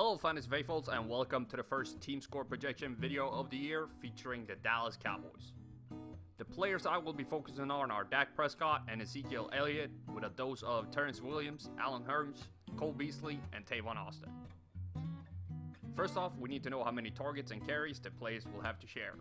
Hello fantasy faithfuls, and welcome to the first team score projection video of the year featuring the Dallas Cowboys. The players I will be focusing on are Dak Prescott and Ezekiel Elliott, with a dose of Terrence Williams, Allen Hurns, Cole Beasley, and Tavon Austin. First off, we need to know how many targets and carries the players will have to share.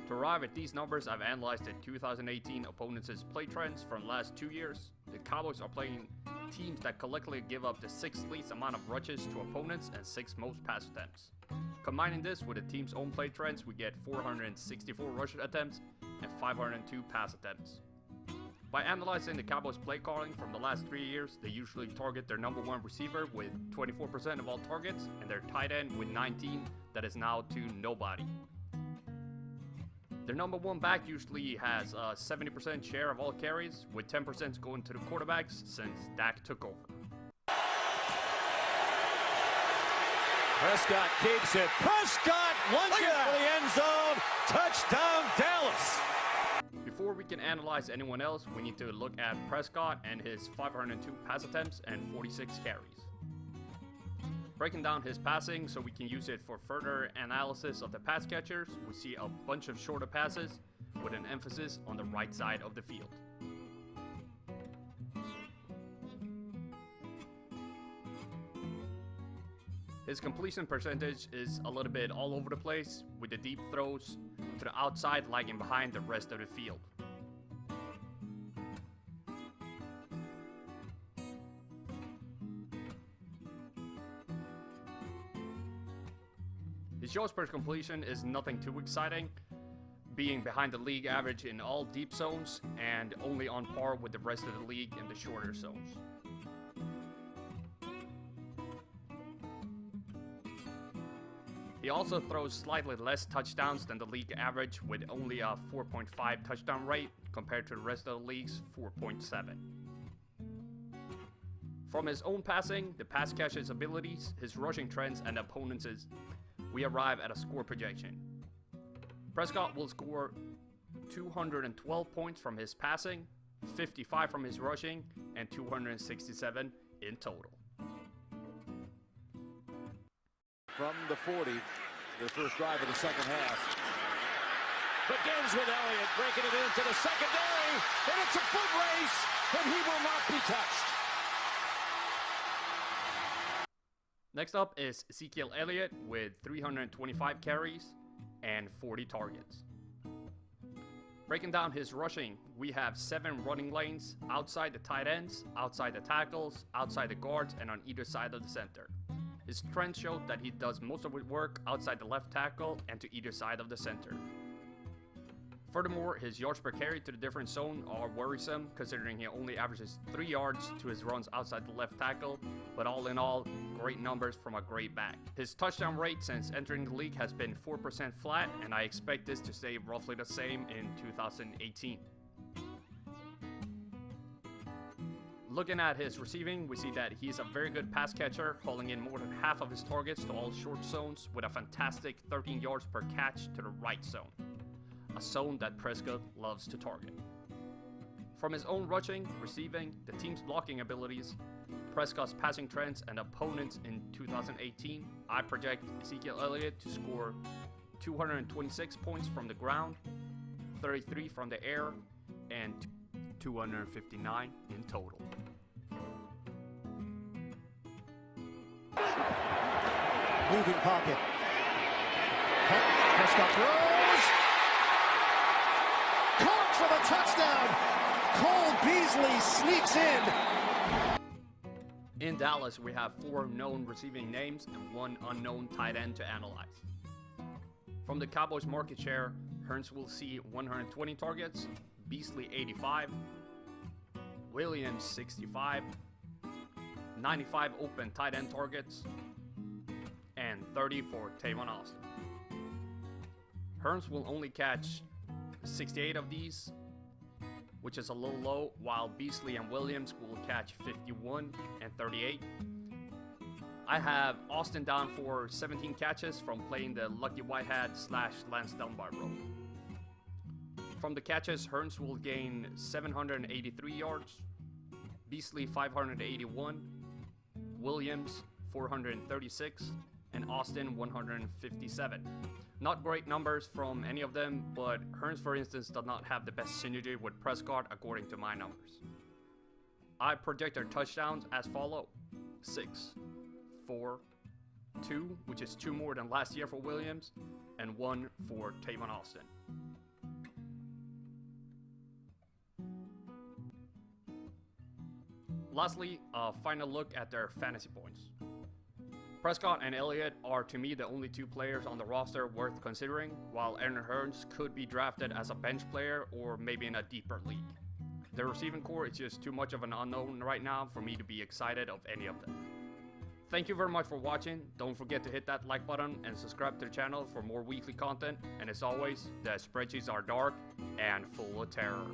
To arrive at these numbers, I've analyzed the 2018 opponents' play trends from the last 2 years. The Cowboys are playing teams that collectively give up the 6th least amount of rushes to opponents and 6th most pass attempts. Combining this with the team's own play trends, we get 464 rush attempts and 502 pass attempts. By analyzing the Cowboys' play calling from the last 3 years, they usually target their number one receiver with 24% of all targets and their tight end with 19, that is now to nobody. Their number one back usually has a 70% share of all carries, with 10% going to the quarterbacks since Dak took over. Prescott keeps it. Prescott lunges for the end zone. Touchdown, Dallas. Before we can analyze anyone else, we need to look at Prescott and his 502 pass attempts and 46 carries. Breaking down his passing so we can use it for further analysis of the pass catchers, we see a bunch of shorter passes with an emphasis on the right side of the field. His completion percentage is a little bit all over the place, with the deep throws to the outside lagging behind the rest of the field. His yards per completion is nothing too exciting, being behind the league average in all deep zones and only on par with the rest of the league in the shorter zones. He also throws slightly less touchdowns than the league average, with only a 4.5 touchdown rate compared to the rest of the league's 4.7. From his own passing, the pass catcher's abilities, his rushing trends, and opponents' we arrive at a score projection. Prescott will score 212 points from his passing, 55 from his rushing, and 267 in total. From the 40, the first drive of the second half. Begins with Elliott, breaking it into the secondary, and it's a foot race, and he will not be touched. Next up is Ezekiel Elliott with 325 carries and 40 targets. Breaking down his rushing, we have 7 running lanes outside the tight ends, outside the tackles, outside the guards, and on either side of the center. His trends show that he does most of his work outside the left tackle and to either side of the center. Furthermore, his yards per carry to the different zone are worrisome, considering he only averages 3 yards to his runs outside the left tackle, but all in all, great numbers from a great back. His touchdown rate since entering the league has been 4% flat, and I expect this to stay roughly the same in 2018. Looking at his receiving, we see that he's a very good pass catcher, hauling in more than half of his targets to all short zones, with a fantastic 13 yards per catch to the right zone, a zone that Prescott loves to target. From his own rushing, receiving, the team's blocking abilities, Prescott's passing trends, and opponents in 2018, I project Ezekiel Elliott to score 226 points from the ground, 33 from the air, and 259 in total. Moving pocket. Prescott throws. Caught for the touchdown. Cole Beasley sneaks in. In Dallas, we have 4 known receiving names and 1 unknown tight end to analyze. From the Cowboys' market share, Hurns will see 120 targets, Beasley 85, Williams 65, 95 open tight end targets, and 30 for Tavon Austin. Hurns will only catch 68 of these, which is a little low, while Beasley and Williams will catch 51 and 38. I have Austin down for 17 catches from playing the Lucky Whitehead / Lance Dunbar role. From the catches, Hurns will gain 783 yards, Beasley 581, Williams 436, and Austin 157. Not great numbers from any of them, but Hurns, for instance, does not have the best synergy with Prescott according to my numbers. I project their touchdowns as follow: 6, 4, 2, which is 2 more than last year for Williams, and 1 for Tavon Austin. Lastly, a final look at their fantasy points. Prescott and Elliott are to me the only 2 players on the roster worth considering, while Aaron Hurns could be drafted as a bench player or maybe in a deeper league. The receiving core is just too much of an unknown right now for me to be excited of any of them. Thank you very much for watching. Don't forget to hit that like button and subscribe to the channel for more weekly content. And as always, the spreadsheets are dark and full of terror.